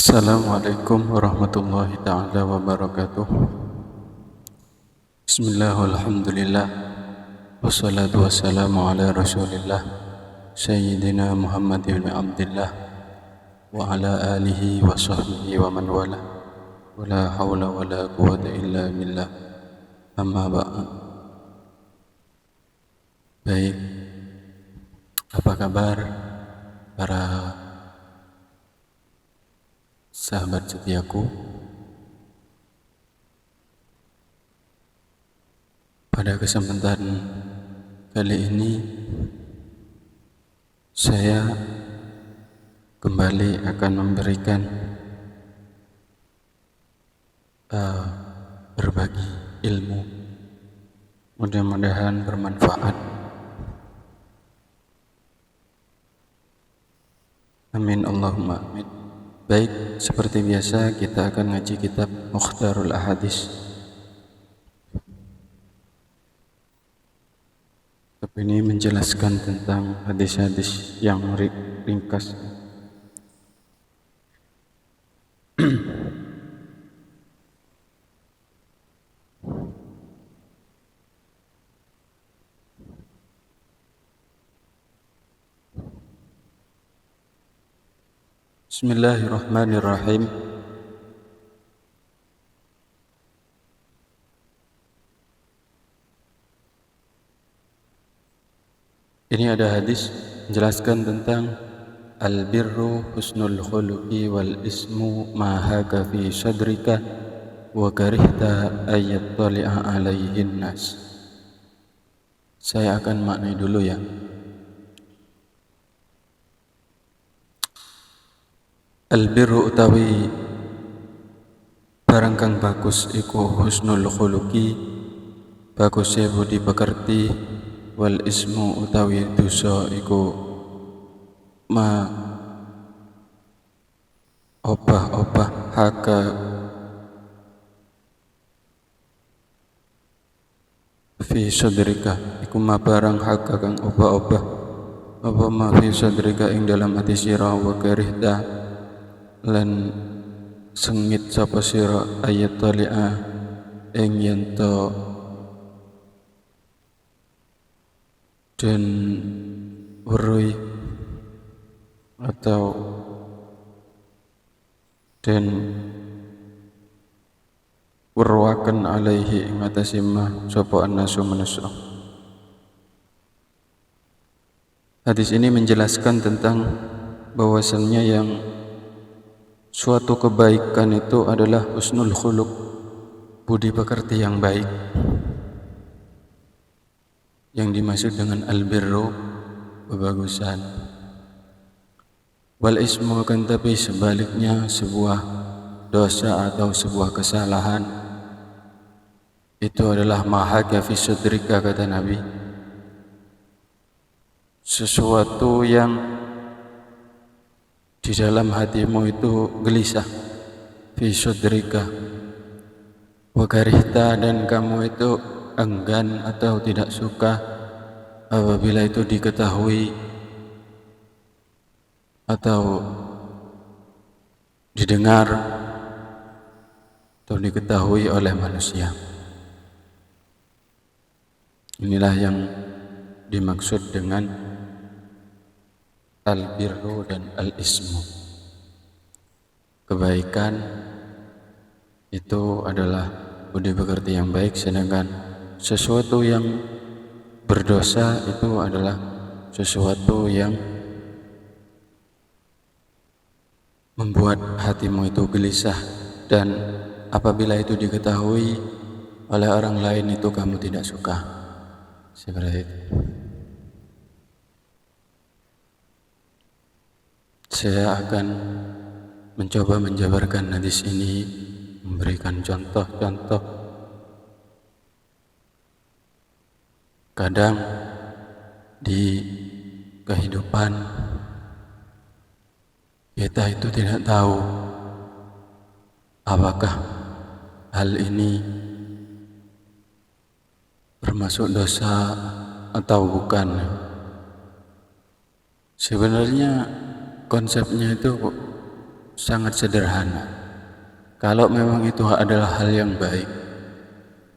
Assalamualaikum warahmatullahi ta'ala wabarakatuh. Bismillah walhamdulillah wassalatu wassalamu ala rasulillah Sayyidina Muhammad ibn Abdillah wa ala alihi wa sahbihi wa man wala wa la hawla wa la quwwata illa billah amma ba'd. Baik, apa kabar para sahabat setiaku? Pada kesempatan kali ini saya kembali akan memberikan berbagi ilmu, mudah-mudahan bermanfaat. Amin Allahumma amin. Baik, seperti biasa kita akan ngaji kitab Mukhtarul Ahadits. Kitab ini menjelaskan tentang hadis-hadis yang ringkas. Bismillahirrahmanirrahim. Ini ada hadis menjelaskan tentang al-birru husnul khuluqi wal ismu ma haka fi sadrika wa karihta ayyattali'a alaihin nas. Saya akan maknai dulu ya. Al-birru utawi barang kang bagus iku husnul khuluqi, bagusé budi pekerti, wal ismu utawi dosa iku ma obah-obah haka fi sadrika iku ma barang haka kang obah-obah apa ma fi sadrika ing dalam ati sira wa karihta lan sengit sapa sira ayat tali'a ing yento dan weruh atau dan weruaken alaihi ing atase ma sapa annasu manusa. Hadis ini menjelaskan tentang bahwasannya yang suatu kebaikan itu adalah husnul khuluq, budi pekerti yang baik. Yang dimaksud dengan albirru, kebagusan. Wal ismu kan tapi sebaliknya sebuah dosa atau sebuah kesalahan itu adalah mahaka fi sadrika, kata Nabi, sesuatu yang di dalam hatimu itu gelisah, fi sadrika wa karihta, dan kamu itu enggan atau tidak suka apabila itu diketahui atau didengar atau diketahui oleh manusia. Inilah yang dimaksud dengan al-birru dan al-ismu. Kebaikan itu adalah budi pekerti yang baik, sedangkan sesuatu yang berdosa itu adalah sesuatu yang membuat hatimu itu gelisah, dan apabila itu diketahui oleh orang lain itu kamu tidak suka. Seperti itu. Saya akan mencoba menjabarkan hadis ini, memberikan contoh-contoh. Kadang di kehidupan kita itu tidak tahu apakah hal ini termasuk dosa atau bukan. Sebenarnya konsepnya itu sangat sederhana. Kalau memang itu adalah hal yang baik,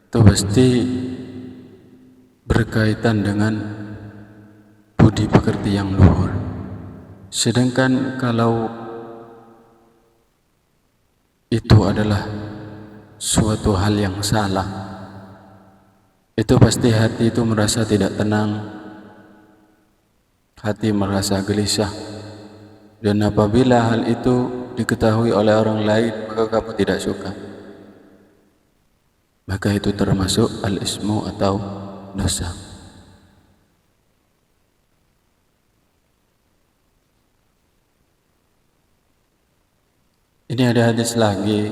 itu pasti berkaitan dengan budi pekerti yang luhur. Sedangkan kalau itu adalah suatu hal yang salah, itu pasti hati itu merasa tidak tenang, hati merasa gelisah. Dan apabila hal itu diketahui oleh orang lain, maka kamu tidak suka, maka itu termasuk al-ismu atau dosa. Ini ada hadis lagi,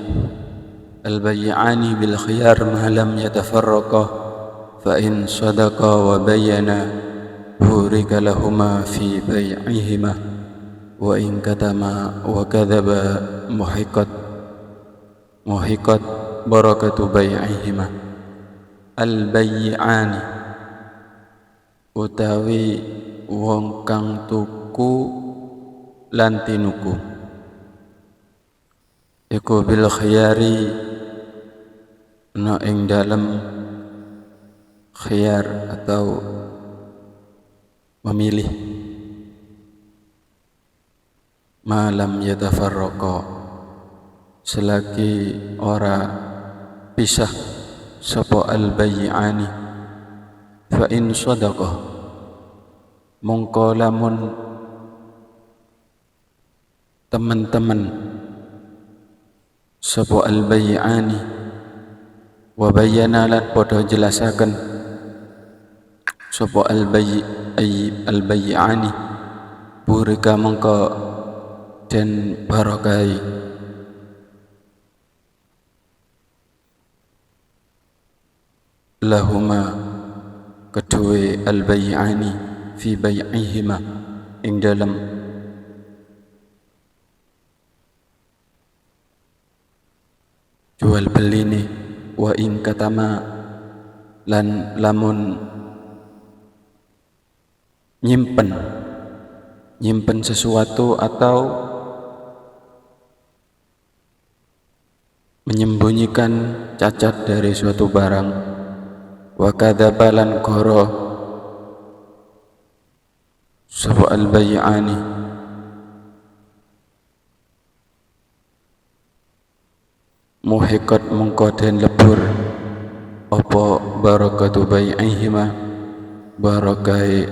al-bay'ani bil khiyar ma lam yatafarraqa fa in sadaqa wa bayyana burika lahuma fi bay'ihima wa in katama wa kadzaba muhiqat barakatu bay'ihima. Al-bay'ani utawi wong kang tuku lan tinuku iku bil khiyari na ing dalem khiyar atau memilih, malam yatafarraqa selagi ora pisah sapa al-bay'ani, fa in shadaqa mongko lamun teman-teman sapa al-bay'ani wa bayyana lan padha jelasaken sapa al-bay'ani burika mongko den barakahi lahuma kedue al-bay'ani fi bay'ihima ing dalam jual beli ini, wa in katama lan lamun nyimpen sesuatu atau menyembunyikan cacat dari suatu barang, wa kadzaba lan goro sapa al-bay'ani muhiqat mongko den lebur apa barakatu bai'ihima barakai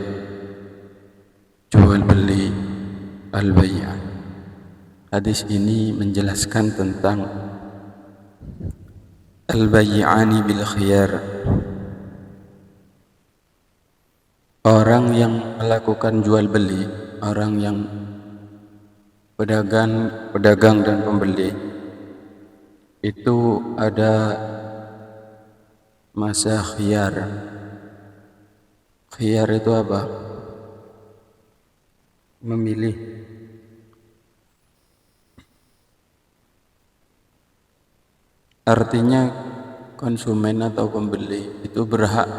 jual beli al-bay'an. Hadis ini menjelaskan tentang al-bay'ani bil khiyar, orang yang melakukan jual beli, orang yang pedagang dan pembeli itu ada masa khiyar. Khiyar itu apa? Memilih. Artinya konsumen atau pembeli itu berhak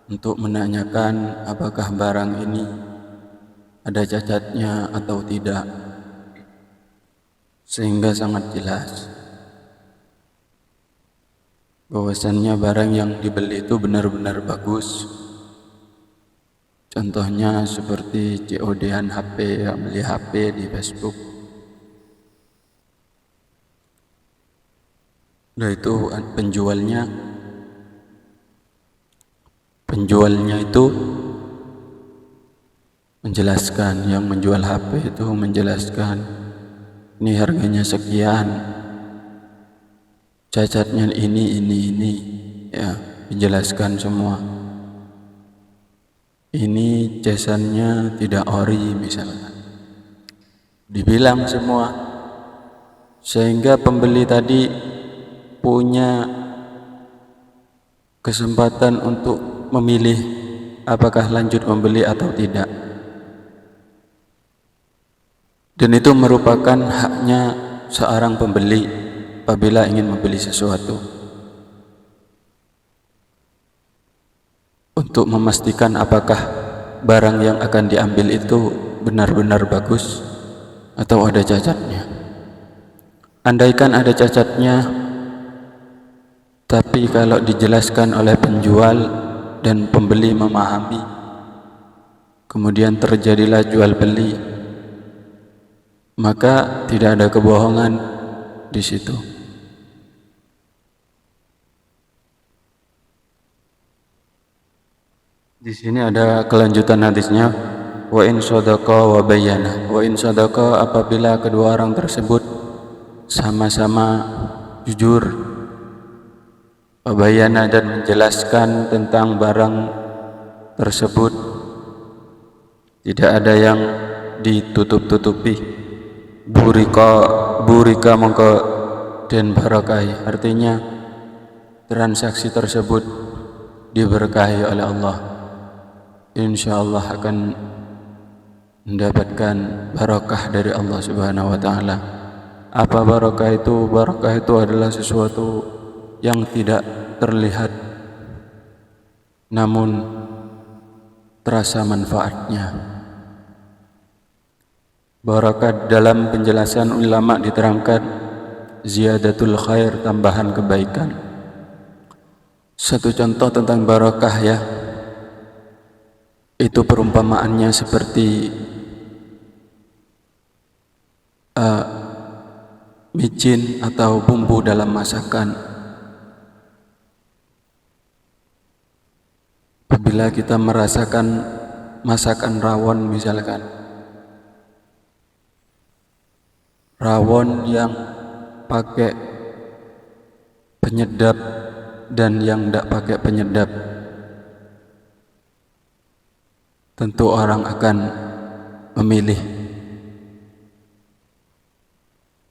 untuk menanyakan apakah barang ini ada cacatnya atau tidak, sehingga sangat jelas bahwasannya barang yang dibeli itu benar-benar bagus. Contohnya seperti COD-an HP, beli HP di Facebook. Nah itu penjualnya itu menjelaskan, yang menjual HP itu menjelaskan ini harganya sekian, cacatnya ini ya, dijelaskan semua. Ini jasannya tidak ori misalnya, dibilang semua, sehingga pembeli tadi punya kesempatan untuk memilih apakah lanjut membeli atau tidak. Dan itu merupakan haknya seorang pembeli apabila ingin membeli sesuatu, untuk memastikan apakah barang yang akan diambil itu benar-benar bagus atau ada cacatnya. Andaikan ada cacatnya, tapi kalau dijelaskan oleh penjual dan pembeli memahami, kemudian terjadilah jual beli, maka tidak ada kebohongan di situ. Di sini ada kelanjutan hadisnya, wa in sadaqa wa bayyana. Wa in sadaqa, apabila kedua orang tersebut sama-sama jujur, wa bayyana, dan menjelaskan tentang barang tersebut, tidak ada yang ditutup-tutupi. Burika mongko dan barakahi, artinya transaksi tersebut diberkahi oleh Allah. Insyaallah akan mendapatkan barakah dari Allah Subhanahu wa taala. Apa barakah itu? Barakah itu adalah sesuatu yang tidak terlihat namun terasa manfaatnya. Barakah dalam penjelasan ulama diterangkan ziyadatul khair, tambahan kebaikan. Satu contoh tentang barakah ya, itu perumpamaannya seperti micin atau bumbu dalam masakan. Apabila kita merasakan masakan rawon misalkan, rawon yang pakai penyedap dan yang tidak pakai penyedap, tentu orang akan memilih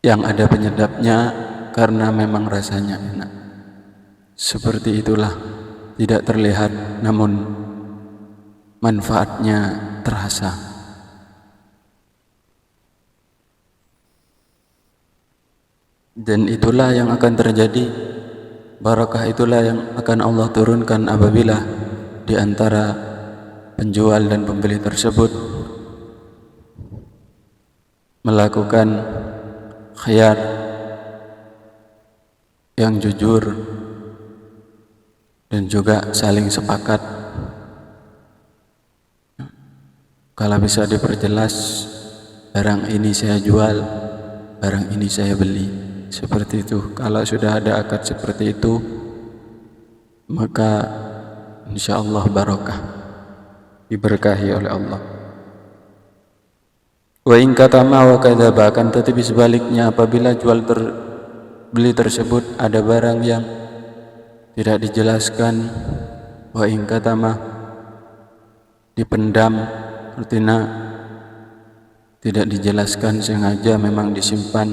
yang ada penyedapnya karena memang rasanya enak. Seperti itulah, tidak terlihat namun manfaatnya terasa. Dan itulah yang akan terjadi, barakah itulah yang akan Allah turunkan apabila di antara penjual dan pembeli tersebut melakukan khiyar, yang jujur, dan juga saling sepakat. Kalau bisa diperjelas, barang ini saya jual, barang ini saya beli, seperti itu. Kalau sudah ada akad seperti itu, maka insyaallah barakah, diberkahi oleh Allah. Wa in katama wa kadzaba, akan tetapi sebaliknya, apabila jual beli tersebut ada barang yang tidak dijelaskan, wa in katama, dipendam, artinya tidak dijelaskan sengaja, memang disimpan,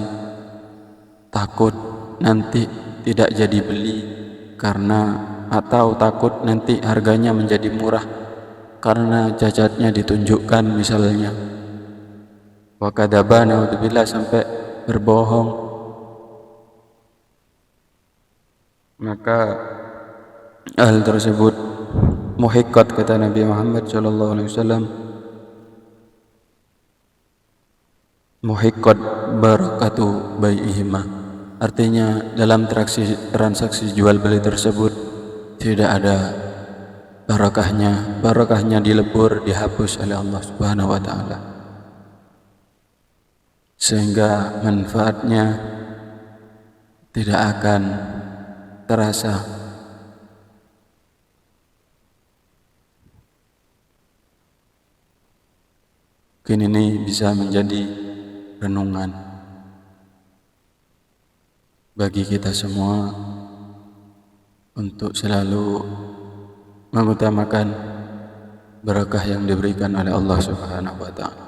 takut nanti tidak jadi beli atau takut nanti harganya menjadi murah karena cacatnya ditunjukkan misalnya. Wa kadzaba, naudzubillah, sampai berbohong, maka hal tersebut muhiqqat, kata Nabi Muhammad SAW, muhiqqat barakatu bai'ihima, artinya dalam transaksi jual beli tersebut tidak ada barakahnya dilebur, dihapus oleh Allah Subhanahu wa taala, sehingga manfaatnya tidak akan terasa. Mungkin ini bisa menjadi renungan bagi kita semua untuk selalu mengutamakan barakah yang diberikan oleh Allah Subhanahu wa taala.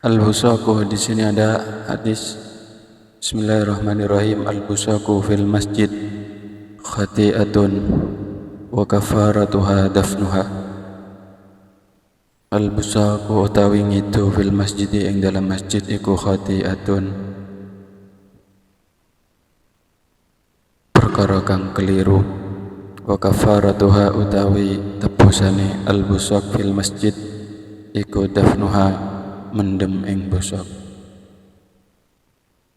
Al-busaqu, di sini ada hadis. Bismillahirrahmanirrahim. Al-busaqu fil masjid khati'atun wa kafaratuha dafnuha. Al-busaqu utawi ngidu fil masjid ing dalam masjid iku khati'atun, perkara kang keliru. Wa kafaratuha utawi tebusane al-busaq fil masjid iku dafnuha, mendem ing busaq.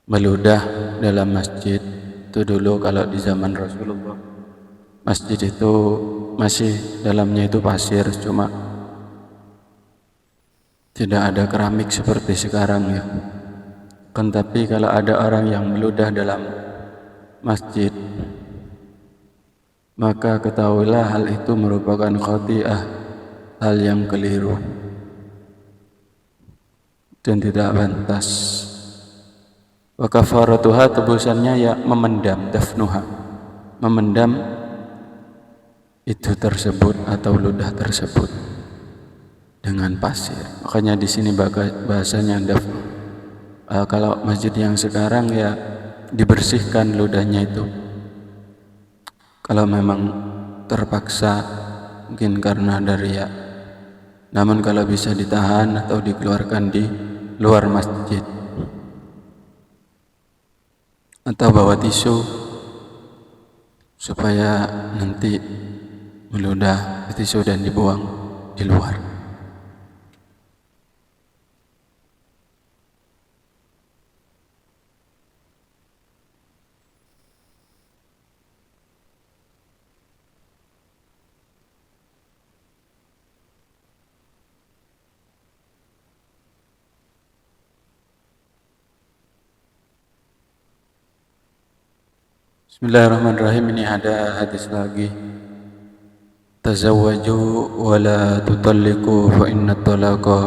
Meludah dalam masjid itu dulu kalau di zaman Rasulullah, masjid itu masih dalamnya itu pasir, cuma tidak ada keramik seperti sekarang ya. Kan tapi kalau ada orang yang meludah dalam masjid, maka ketahuilah hal itu merupakan khati'ah, hal yang keliru dan tidak pantas. Wa kafaratuha, tebusannya ya memendam, dafnuha, memendam itu tersebut atau ludah tersebut dengan pasir. Makanya di sini bahasanya dafnu. Kalau masjid yang sekarang ya dibersihkan ludahnya itu. Kalau memang terpaksa, mungkin karena dari ya. Namun kalau bisa ditahan atau dikeluarkan di luar masjid, atau bawa tisu supaya nanti meludah tisu dan dibuang di luar. Bismillahirrahmanirrahim. Ini ada hadis lagi. Tazawwaju wa la tutalliqu fa inna talaqa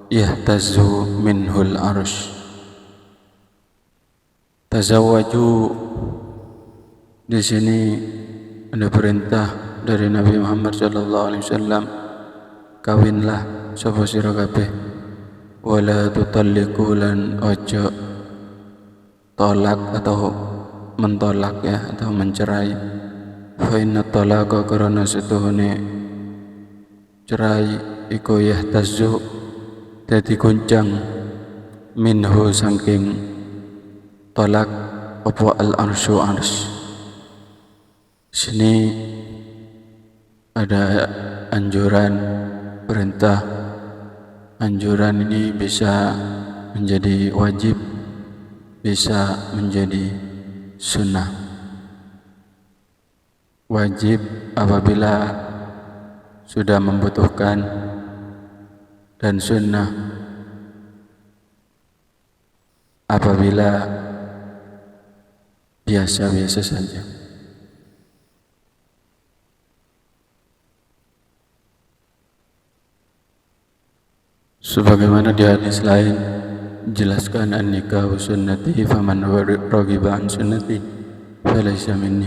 yahtazzu minhul arsh. Tazawwaju, di sini ada perintah dari Nabi Muhammad sallallahu alaihi wasallam, kawinlah sapa sira kabeh, wa la tutalliqu, lan ojo tolak atau mentolak ya, atau mencerai. Fa inna talaqa, karena setuhune cerai iku yahtazzu, dadi goncang, minhu saking tolak apa al-arsyu, ars. Sini ada anjuran, perintah. Anjuran ini bisa menjadi wajib, bisa menjadi sunnah. Wajib apabila sudah membutuhkan, dan sunnah apabila biasa-biasa saja. Sebagaimana di hadis lain, jelaskan an-nikahu sunnati faman raghiba an sunnati falaysa minni.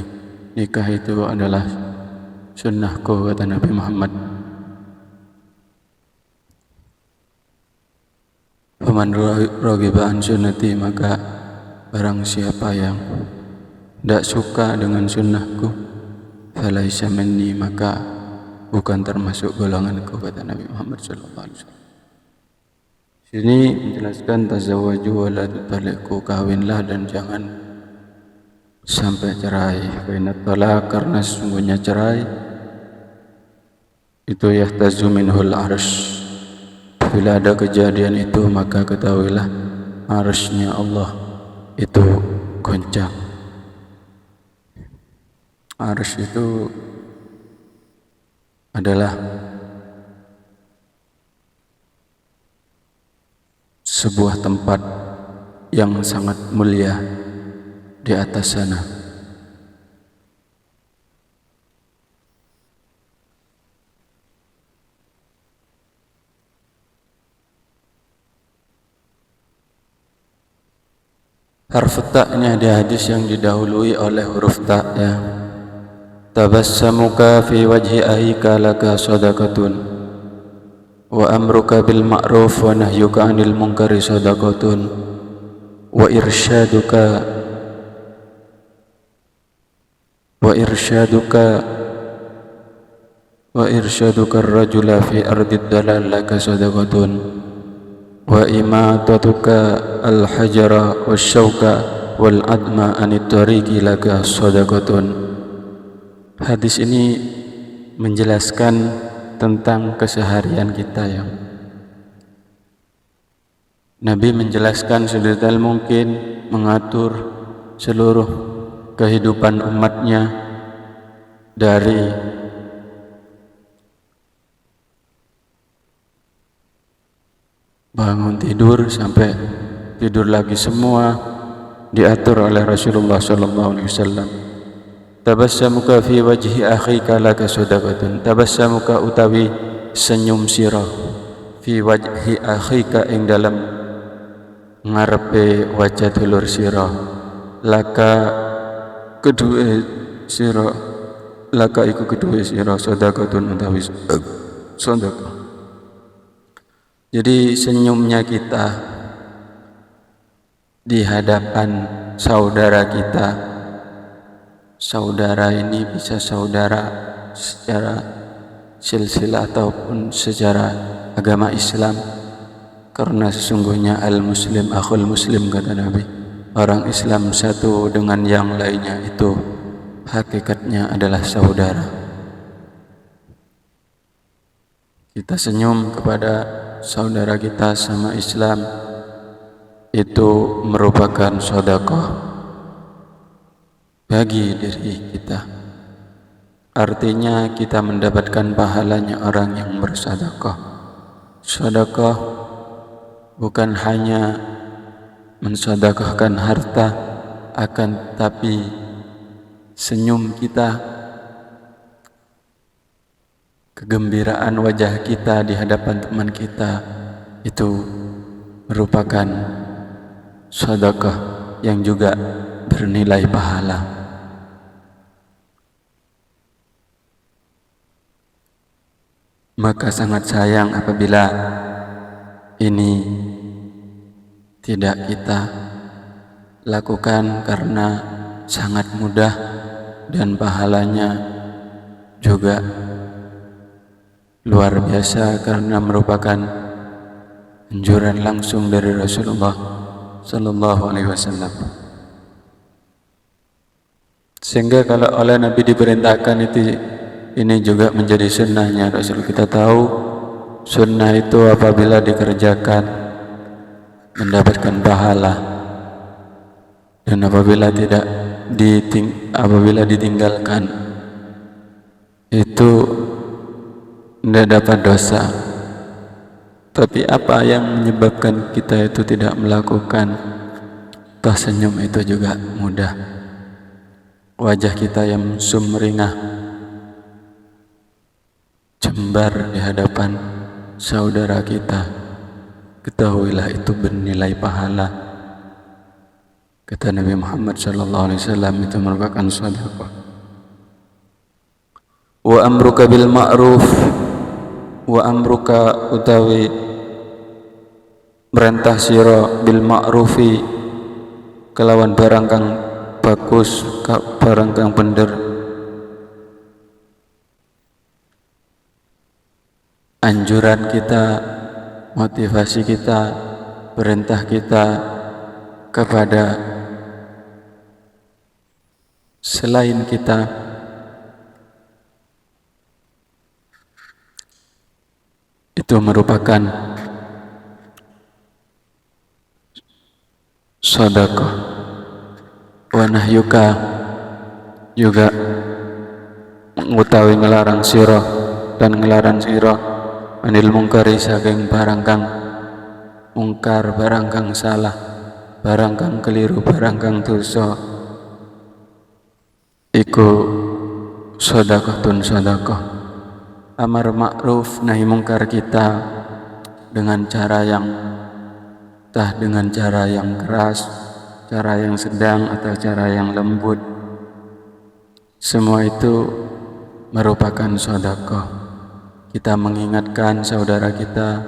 Nikah itu adalah sunnahku, kata Nabi Muhammad. Faman raghiba an sunnati, maka barang siapa yang tidak suka dengan sunnahku, falaysa minni, maka bukan termasuk golonganku, kata Nabi Muhammad sallallahu alaihi wasallam. Sini menjelaskan tazawwaju wa la tutalliqu, kawinlah dan jangan sampai cerai. Bainat talaq, karena sesungguhnya cerai itu yahtazzu minhul arsh. Bila ada kejadian itu, maka ketahuilah arshnya Allah itu goncang. Arsh itu adalah sebuah tempat yang sangat mulia di atas sana. Harf ta ini ada hadis yang didahului oleh huruf ta ya. Tabassamuka fi wajhi ahika laka sadaqatun wa amruka bil ma'ruf wa nahyuka 'anil munkari shadaqatun wa irsyaduka ar-rajula fi ardid dalal laka shadaqatun wa imatatuka al-hajara wasyauka wal adma anit tariqi laka shadaqatun. Hadis ini menjelaskan tentang keseharian kita yang Nabi menjelaskan sedetail mungkin, mengatur seluruh kehidupan umatnya dari bangun tidur sampai tidur lagi, semua diatur oleh Rasulullah sallallahu alaihi wasallam. Tabassamuka fi wajhi akhika laka shadaqatun. Tabassamuka utawi senyum sira fi wajhi akhika ing dalam ngarepe wajah dulur sira, laka kedue sira, laka iku kedue sira shadaqatun utawi sedekah. Jadi senyumnya kita di hadapan saudara kita, saudara ini bisa saudara secara silsilah ataupun secara agama Islam, karena sesungguhnya al-muslim akhul muslim, kata Nabi. Orang Islam satu dengan yang lainnya itu hakikatnya adalah saudara. Kita senyum kepada saudara kita sama Islam itu merupakan sedekah bagi diri kita. Artinya kita mendapatkan pahalanya orang yang bersedekah. Sedekah bukan hanya mensedekahkan harta, akan tapi senyum kita, kegembiraan wajah kita di hadapan teman kita itu merupakan sedekah yang juga bernilai pahala. Maka sangat sayang apabila ini tidak kita lakukan, karena sangat mudah dan pahalanya juga luar biasa, karena merupakan anjuran langsung dari Rasulullah sallallahu alaihi wasallam. Sehingga kalau oleh Nabi diperintahkan itu, ini juga menjadi sunnahnya Rasul. Kita tahu sunnah itu apabila dikerjakan mendapatkan pahala, dan apabila ditinggalkan itu tidak dapat dosa. Tapi apa yang menyebabkan kita itu tidak melakukan? Toh senyum itu juga mudah. Wajah kita yang sumringah, jembar di hadapan saudara kita, ketahuilah itu bernilai pahala. Kata Nabi Muhammad SAW, itu merupakan sedekah. Wa amruka bil ma'ruf, wa amruka utawi merintah sira bil ma'rufi kelawan barang kang bagus, barang kang bener. Anjuran kita, motivasi kita, perintah kita kepada selain kita itu merupakan sedekah. Wa nahyuka juga utawi ngelarang sira dan ngelarang sira anil mungkari saking barang kang mungkar, barang kang salah, barang kang keliru, barang kang dosa, iku sedekahun sedekah. Amar ma'ruf nahi mungkar kita dengan cara yang entah dengan cara yang keras, cara yang sedang, atau cara yang lembut, semua itu merupakan sedekah. kita mengingatkan saudara kita,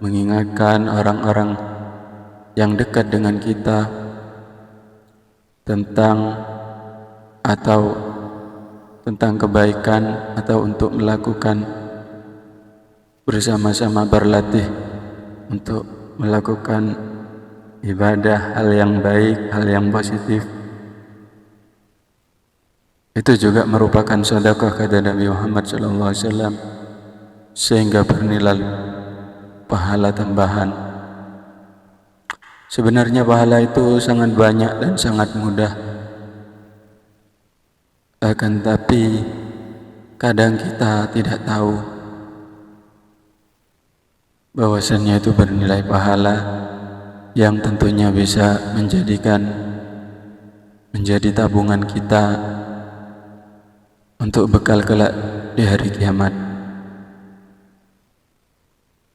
mengingatkan orang-orang yang dekat dengan kita tentang kebaikan, atau untuk melakukan bersama-sama berlatih untuk melakukan ibadah, hal yang baik, hal yang positif. Itu juga merupakan sedekah kata Nabi Muhammad SAW, sehingga bernilai pahala tambahan. Sebenarnya pahala itu sangat banyak dan sangat mudah, akan tapi kadang kita tidak tahu bahwasannya itu bernilai pahala yang tentunya bisa menjadi tabungan kita untuk bekal kelak di hari kiamat.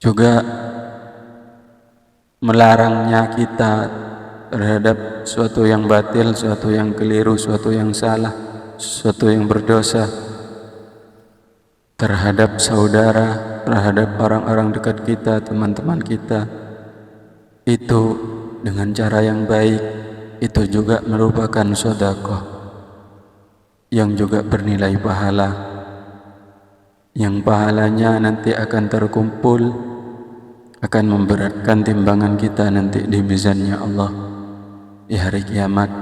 Juga melarangnya kita terhadap suatu yang batil, suatu yang keliru, suatu yang salah, suatu yang berdosa terhadap saudara, terhadap orang-orang dekat kita, teman-teman kita, itu dengan cara yang baik, itu juga merupakan sedekah yang juga bernilai pahala, yang pahalanya nanti akan terkumpul, akan memberatkan timbangan kita nanti di mizannya Allah di hari kiamat.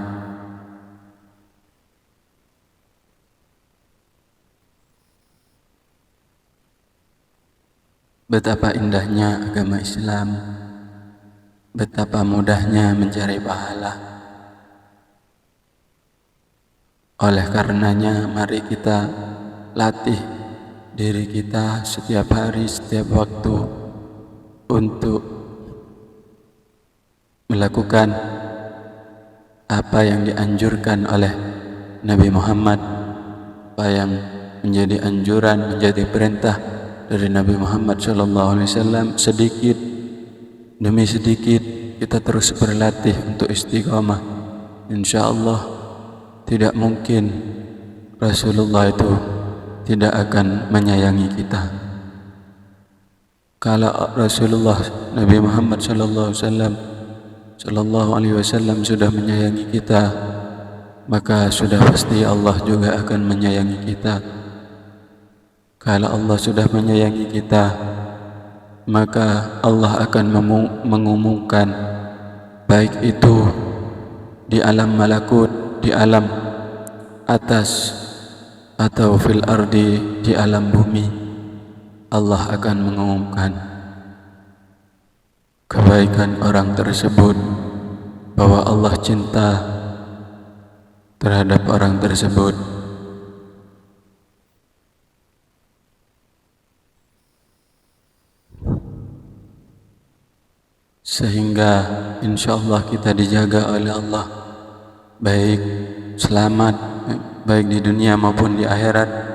Betapa indahnya agama Islam, betapa mudahnya mencari pahala. Oleh karenanya, mari kita latih diri kita setiap hari, setiap waktu untuk melakukan apa yang dianjurkan oleh Nabi Muhammad, apa yang menjadi anjuran, menjadi perintah dari Nabi Muhammad SAW. Sedikit demi sedikit kita terus berlatih untuk istiqamah. Insya Allah tidak mungkin Rasulullah itu tidak akan menyayangi kita. Kalau Rasulullah Nabi Muhammad Sallallahu Alaihi Wasallam sudah menyayangi kita, maka sudah pasti Allah juga akan menyayangi kita. Kalau Allah sudah menyayangi kita, maka Allah akan mengumumkan, baik itu di alam malakut, di alam atas, atau fil ardi, di alam bumi. Allah akan mengumumkan kebaikan orang tersebut, bahwa Allah cinta terhadap orang tersebut. Sehingga insya Allah kita dijaga oleh Allah, baik selamat, baik di dunia maupun di akhirat.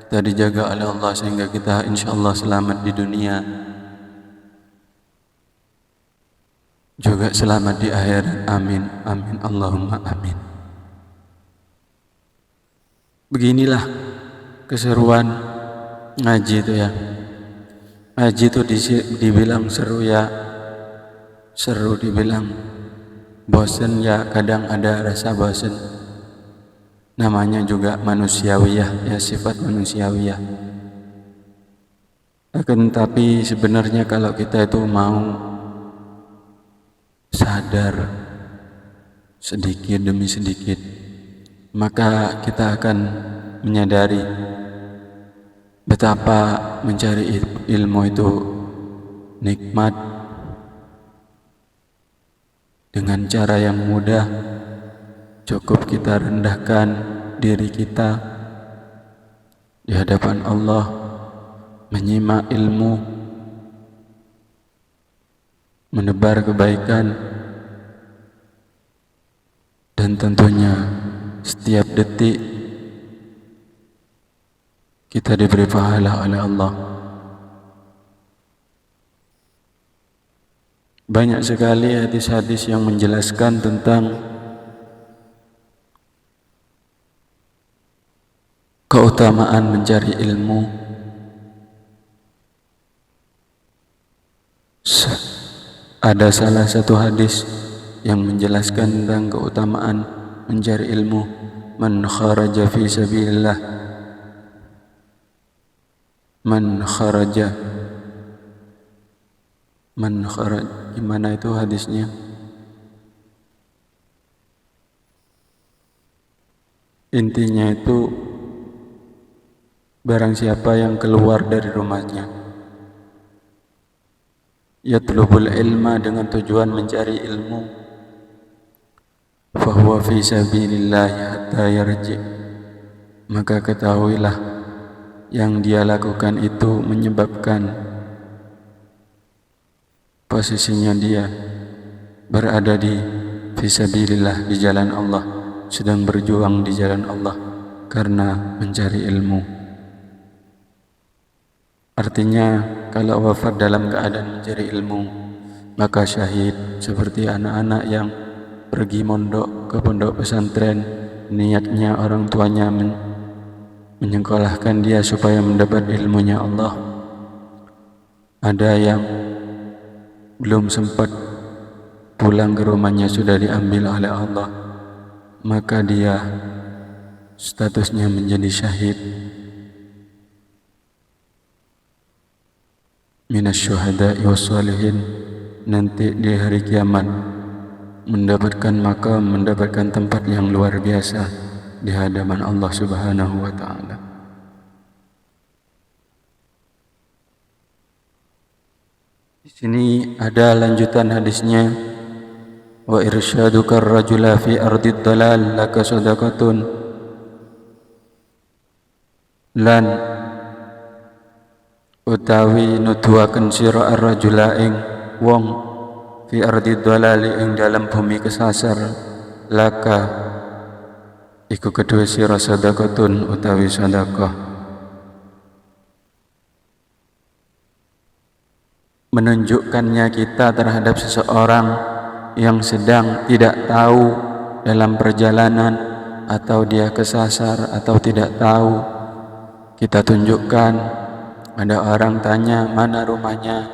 Kita dijaga oleh Allah sehingga kita insya Allah selamat di dunia, juga selamat di akhirat. Amin, amin, Allahumma amin. Beginilah keseruan ngaji itu ya. Ngaji itu dibilang seru ya, seru, dibilang bosen ya, kadang ada rasa bosen. Namanya juga manusiawiyah ya, sifat manusiawiyah. Akan tapi sebenarnya kalau kita itu mau sadar sedikit demi sedikit, maka kita akan menyadari betapa mencari ilmu itu nikmat. Dengan cara yang mudah, cukup kita rendahkan diri kita di hadapan Allah, menyimak ilmu, menebar kebaikan, dan tentunya setiap detik kita diberi pahala oleh Allah. Banyak sekali hadis-hadis yang menjelaskan tentang keutamaan mencari ilmu, Ada salah satu hadis yang menjelaskan tentang keutamaan mencari ilmu. Man kharaja fi sabilillah, man kharaja, gimana itu hadisnya? Intinya itu barang siapa yang keluar dari rumahnya yatlubul ilma dengan tujuan mencari ilmu, fahuwa fi sabilillah hatta yarji, maka ketahuilah yang dia lakukan itu menyebabkan posisinya dia berada di fisabilillah, di jalan Allah, sedang berjuang di jalan Allah karena mencari ilmu. Artinya kalau wafat dalam keadaan mencari ilmu, maka syahid seperti anak-anak yang pergi mondok ke pondok pesantren, niatnya orang tuanya menyekolahkan dia supaya mendapat ilmunya Allah. Ada yang belum sempat pulang ke rumahnya sudah diambil oleh Allah, maka dia statusnya menjadi syahid. Minas syuhada'i wassalihin, nanti di hari kiamat mendapatkan makam, mendapatkan tempat yang luar biasa di hadapan Allah Subhanahu wa ta'ala. Di sini ada lanjutan hadisnya, wa irsyaduka ar-rajula fi ardid dalal laka sadaqatun, lan utawi nuduhaken sira ar-rajula ing wong fi ardid dalal ing dalam bumi kesasar, laka iku kedua sira sadaqatun utawi sedekah. Menunjukkannya kita terhadap seseorang yang sedang tidak tahu dalam perjalanan, atau dia kesasar atau tidak tahu, kita tunjukkan. Ada orang tanya, mana rumahnya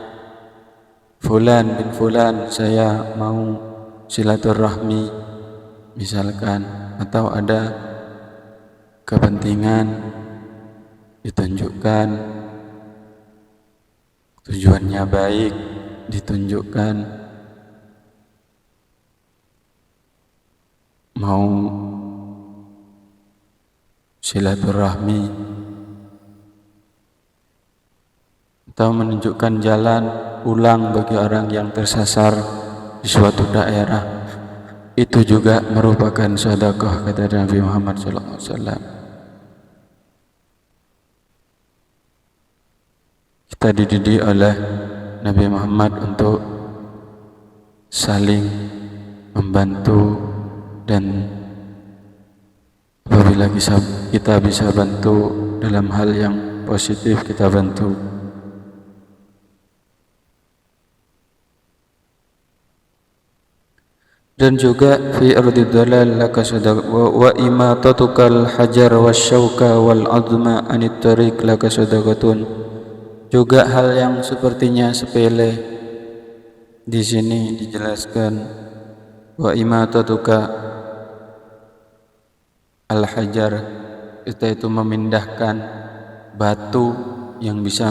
Fulan bin Fulan, saya mau silaturahmi misalkan, atau ada kepentingan, ditunjukkan. Tujuannya baik, ditunjukkan. Mau silaturahmi atau menunjukkan jalan pulang bagi orang yang tersasar di suatu daerah, itu juga merupakan sedekah, kata Nabi Muhammad SAW. Kita dididik oleh Nabi Muhammad untuk saling membantu, dan apabila kita bisa bantu dalam hal yang positif, kita bantu. Dan juga fi ardid dalal laka sadaqah wa imatatukal hajar wasyauka wal azma anit tariq laka sadaqatun. Juga hal yang sepertinya sepele di sini dijelaskan, wa imatatuka al hajar, itu memindahkan batu yang bisa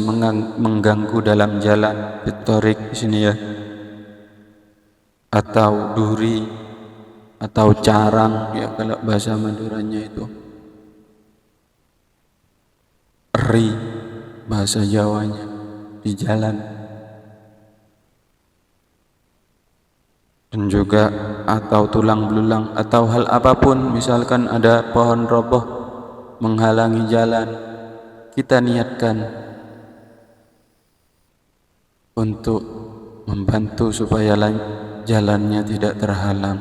mengganggu dalam jalan, bitorik di sini ya, atau duri atau carang ya kalau bahasa Maduranya itu, eri bahasa Jawanya, di jalan. Dan juga atau tulang belulang atau hal apapun, misalkan ada pohon roboh menghalangi jalan, kita niatkan untuk membantu supaya jalannya tidak terhalang.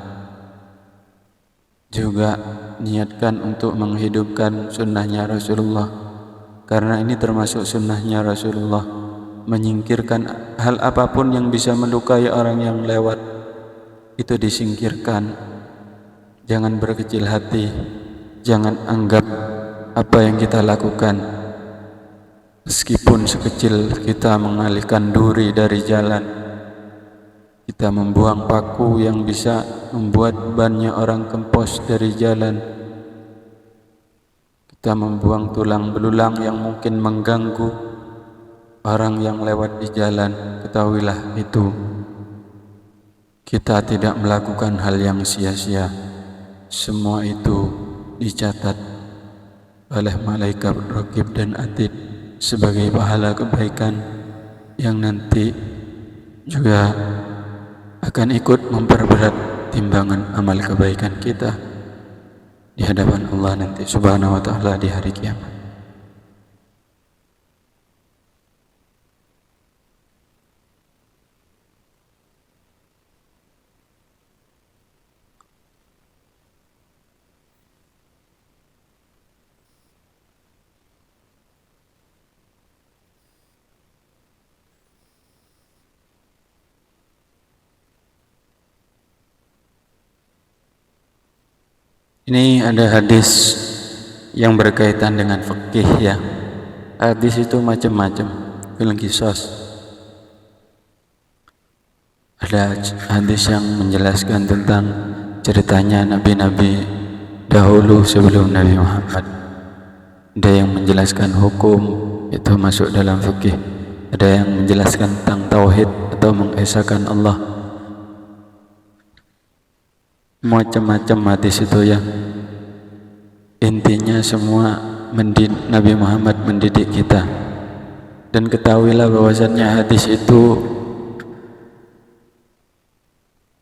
Juga niatkan untuk menghidupkan sunnahnya Rasulullah, karena ini termasuk sunnahnya Rasulullah, menyingkirkan hal apapun yang bisa melukai orang yang lewat, itu disingkirkan. Jangan berkecil hati, jangan anggap apa yang kita lakukan, meskipun sekecil kita mengalihkan duri dari jalan, Kita membuang paku yang bisa membuat bannya orang kempos dari jalan. Kita membuang tulang belulang yang mungkin mengganggu orang yang lewat di jalan. Ketahuilah itu, kita tidak melakukan hal yang sia-sia. Semua itu dicatat oleh malaikat Raqib dan Atid sebagai pahala kebaikan yang nanti juga akan ikut memperberat timbangan amal kebaikan kita di hadapan Allah nanti Subhanahu wa ta'ala di hari kiamat. Ini ada hadis yang berkaitan dengan fikih ya. Hadis itu macam-macam, fil qisas. Ada hadis yang menjelaskan tentang ceritanya nabi-nabi dahulu sebelum Nabi Muhammad. Ada yang menjelaskan hukum, itu masuk dalam fikih. Ada yang menjelaskan tentang tauhid atau mengesahkan Allah. Macam-macam hadis itu ya. Intinya semua Nabi Muhammad mendidik kita. Dan ketahuilah bahwasannya hadis itu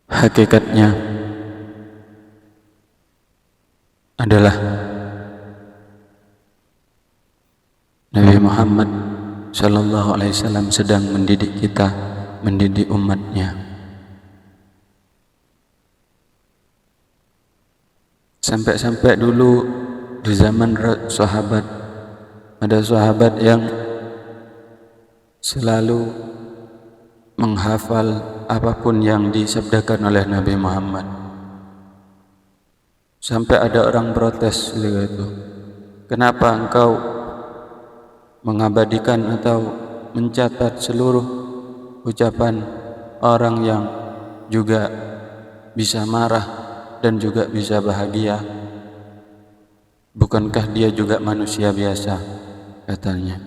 hakikatnya adalah Nabi Muhammad Sallallahu Alaihi Wasallam sedang mendidik kita, mendidik umatnya. Sampai-sampai dulu di zaman sahabat, ada sahabat yang selalu menghafal apapun yang disabdakan oleh Nabi Muhammad. Sampai ada orang protes itu, kenapa engkau mengabadikan atau mencatat seluruh ucapan orang yang juga bisa marah dan juga bisa bahagia? Bukankah dia juga manusia biasa? Katanya,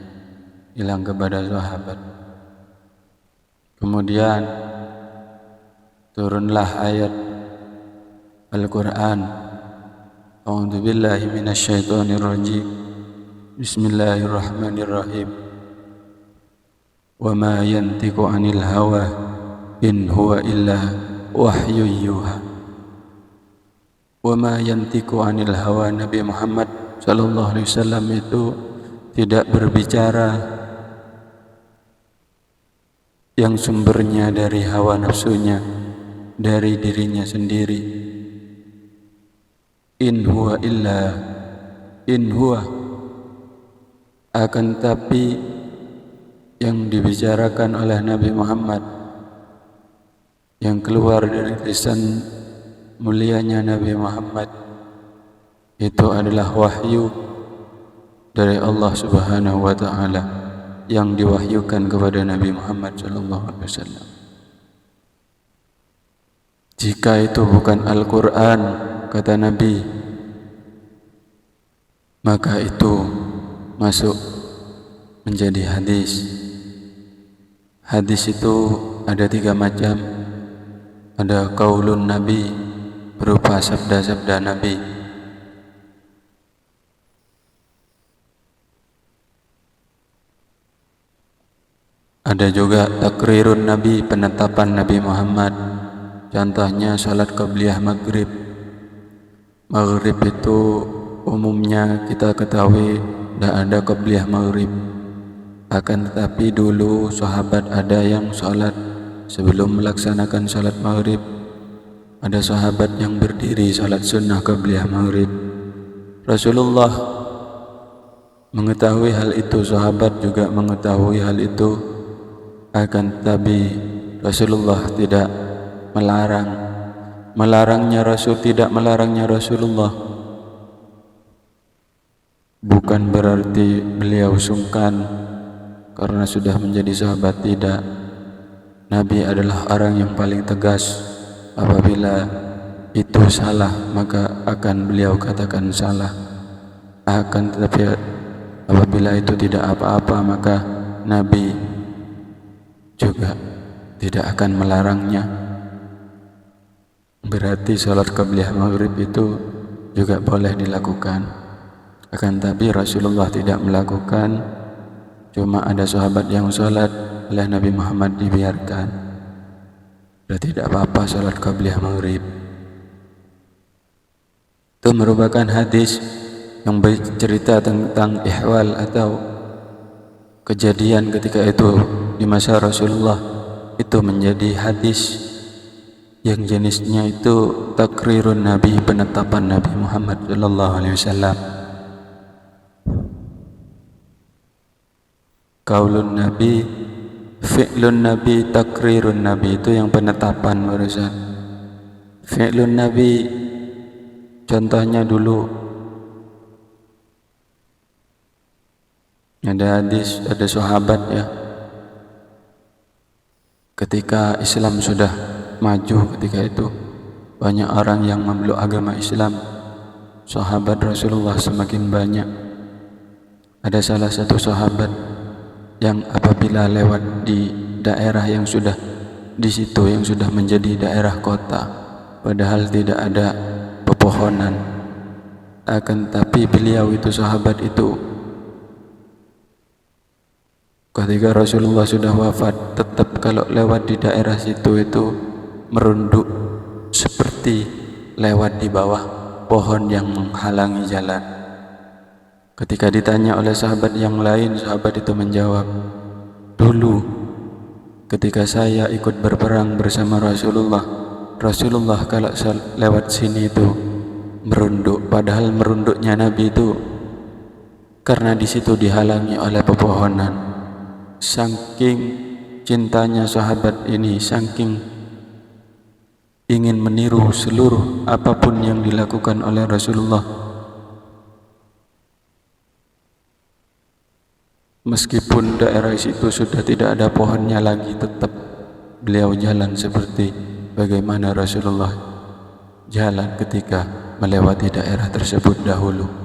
bilang kepada sahabat. Kemudian turunlah ayat Al-Quran. A'udzu billahi minasyaitonir rajim. Bismillahirrahmanirrahim. Wa ma yantiqu 'anil hawa in huwa illa wahyu yuha. Wa ma yantiqu 'anil hawa, Nabi Muhammad sallallahu alaihi wasallam itu tidak berbicara yang sumbernya dari hawa nafsunya, dari dirinya sendiri. In huwa akan tapi yang dibicarakan oleh Nabi Muhammad, yang keluar dari lisan mulianya Nabi Muhammad, itu adalah wahyu dari Allah Subhanahu wa ta'ala yang diwahyukan kepada Nabi Muhammad sallallahu alaihi wasallam. Jika itu bukan Al-Quran, kata Nabi, maka itu masuk menjadi hadis. Hadis itu ada 3 macam. Ada qaulun Nabi, berupa sabda-sabda Nabi. Ada juga takrirun Nabi, penetapan Nabi Muhammad. Contohnya salat qabliyah maghrib. Maghrib itu umumnya kita ketahui tidak ada qabliyah maghrib. Akan tetapi dulu sahabat ada yang salat sebelum melaksanakan salat maghrib. Ada sahabat yang berdiri salat sunnah qabliyah maghrib. Rasulullah mengetahui hal itu, sahabat juga mengetahui hal itu. Akan tetapi Rasulullah tidak melarangnya Rasulullah. Bukan berarti beliau sungkan karena sudah menjadi sahabat, tidak. Nabi adalah orang yang paling tegas. Apabila itu salah, maka akan beliau katakan salah. Akan tetapi apabila itu tidak apa-apa, maka Nabi juga tidak akan melarangnya. Berarti sholat qabliyah maghrib itu juga boleh dilakukan. Akan tetapi Rasulullah tidak melakukan. Cuma ada sahabat yang sholat, oleh Nabi Muhammad dibiarkan. Berarti tidak apa-apa sholat qabliyah maghrib. Itu merupakan hadis yang bercerita tentang ihwal atau kejadian ketika itu di masa Rasulullah. Itu menjadi hadis yang jenisnya itu takrirun Nabi, penetapan Nabi Muhammad sallallahu alaihi wasallam. Qaulun Nabi, fi'lun Nabi, takrirun Nabi, itu yang penetapan barusan. Fi'lun Nabi, contohnya dulu ada hadis, ada sahabat ya, ketika Islam sudah maju, ketika itu banyak orang yang memeluk agama Islam, sahabat Rasulullah semakin banyak. Ada salah satu sahabat yang apabila lewat di daerah yang sudah di situ, yang sudah menjadi daerah kota, padahal tidak ada pepohonan, akan tapi beliau itu, sahabat itu, ketika Rasulullah sudah wafat, tetap kalau lewat di daerah situ itu merunduk seperti lewat di bawah pohon yang menghalangi jalan. Ketika ditanya oleh sahabat yang lain, sahabat itu menjawab, dulu ketika saya ikut berperang bersama Rasulullah, Rasulullah kalau lewat sini itu merunduk, padahal merunduknya Nabi itu karena di situ dihalangi oleh pepohonan. Saking cintanya sahabat ini, saking ingin meniru seluruh apapun yang dilakukan oleh Rasulullah, meskipun daerah situ sudah tidak ada pohonnya lagi, tetap beliau jalan seperti bagaimana Rasulullah jalan ketika melewati daerah tersebut dahulu.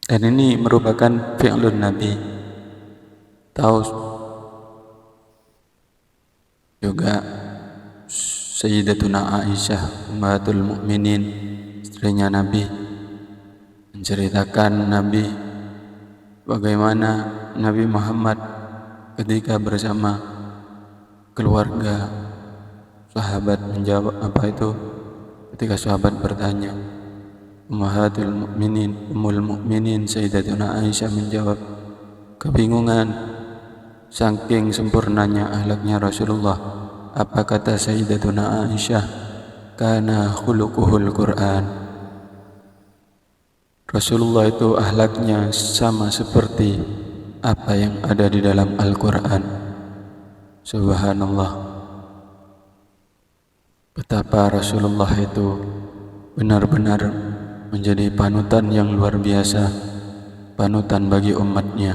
Dan ini merupakan fi'lun Nabi. Tahu juga Sayyidatuna Aisyah Ummahatul Mukminin, istrinya Nabi, menceritakan Nabi bagaimana Nabi Muhammad ketika bersama keluarga, sahabat menjawab apa itu, ketika sahabat bertanya, Ummahatul Mukminin, Ummul Mukminin Sayyidatuna Aisyah menjawab, kebingungan saking sempurnanya akhlaknya Rasulullah. Apa kata Sayyidatuna Aisyah? Kana khuluquhul Quran. Rasulullah itu akhlaknya sama seperti apa yang ada di dalam Al-Quran. Subhanallah, betapa Rasulullah itu benar-benar menjadi panutan yang luar biasa, panutan bagi umatnya.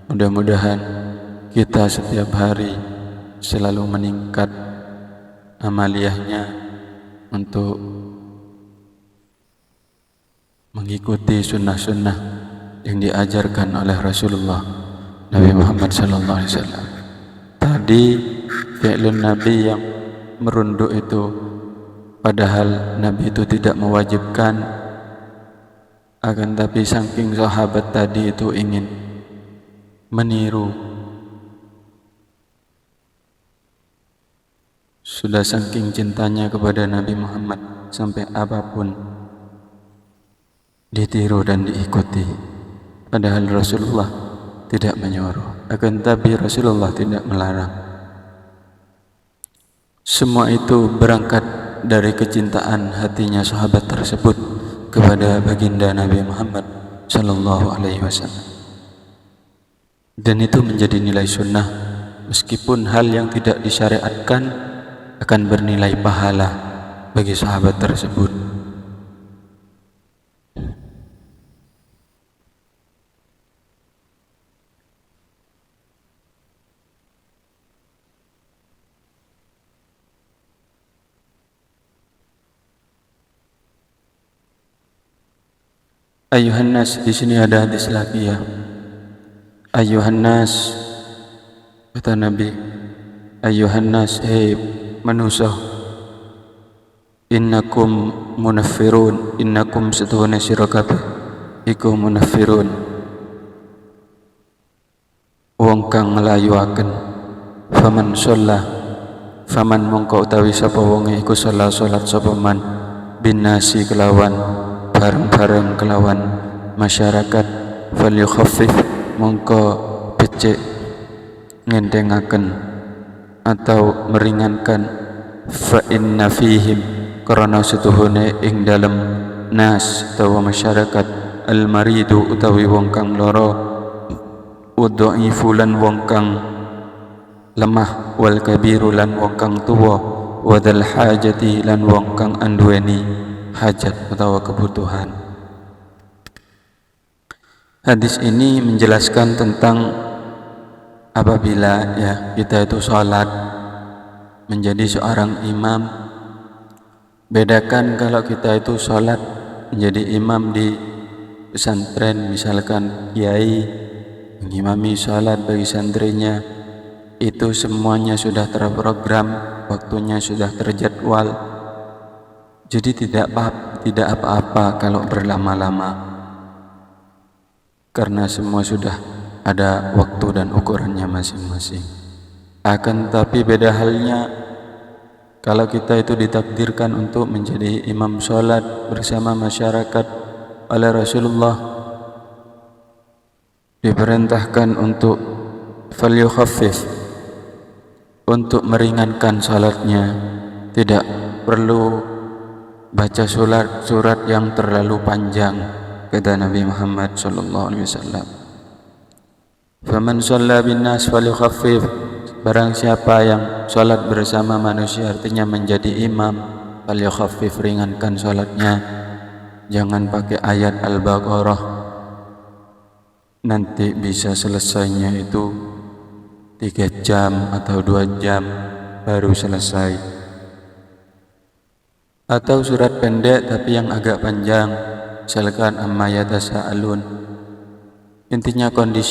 Mudah-mudahan kita setiap hari selalu meningkat amaliyahnya untuk mengikuti sunnah-sunnah yang diajarkan oleh Rasulullah Nabi Muhammad SAW. Tadi fi'lun Nabi yang merunduk itu, padahal Nabi itu tidak mewajibkan, akan tapi saking sahabat tadi itu ingin meniru, sudah saking cintanya kepada Nabi Muhammad sampai apapun ditiru dan diikuti. Padahal Rasulullah tidak menyuruh, akan tapi Rasulullah tidak melarang. Semua itu berangkat dari kecintaan hatinya sahabat tersebut kepada baginda Nabi Muhammad sallallahu alaihi wasallam. Dan itu menjadi nilai sunnah, meskipun hal yang tidak disyariatkan akan bernilai pahala bagi sahabat tersebut. Ayuhan nas, di sini ada hadis lagi ya. Ayuhan nas, kata Nabi, ayuhan nas, hei manusia, innakum munaffirun, innakum setuhuna sira kabeh iku munaffirun, wong kang nglayuaken. Faman sholla, faman mongko utawi sapa wonge iku sholat sapa man binasi kelawan bareng-bareng kelawan masyarakat, falyukhaffif mongko becik ngendengaken atau meringankan, fa inna fihim karena setuhune ing dalem nas utawa masyarakat al maridu utawi wong kang loro, udhaifu lan wong kang lemah, wal kabiru lan wong kang tuwa, wadal hajati lan wong kang anduweni hajat utawa kebutuhan. Hadis ini menjelaskan tentang apabila ya kita itu sholat menjadi seorang imam. Bedakan kalau kita itu sholat menjadi imam di pesantren, misalkan kiai mengimami sholat bagi santrinya, itu semuanya sudah terprogram, waktunya sudah terjadwal, jadi tidak apa-apa kalau berlama-lama, karena semua sudah ada waktu dan ukurannya masing-masing. Akan tapi beda halnya kalau kita itu ditakdirkan untuk menjadi imam sholat bersama masyarakat oleh Rasulullah, diperintahkan untuk falyukhaffif, untuk meringankan sholatnya, tidak perlu baca surat yang terlalu panjang, kata Nabi Muhammad SAW. Faman shalla bin nas falyukhaffif, barang siapa yang sholat bersama manusia artinya menjadi imam, falyukhaffif, ringankan sholatnya, jangan pakai ayat Al-Baqarah, nanti bisa selesainya itu 3 jam atau 2 jam baru selesai, atau surat pendek tapi yang agak panjang, misalkan amma yatasaalun. Intinya kondisi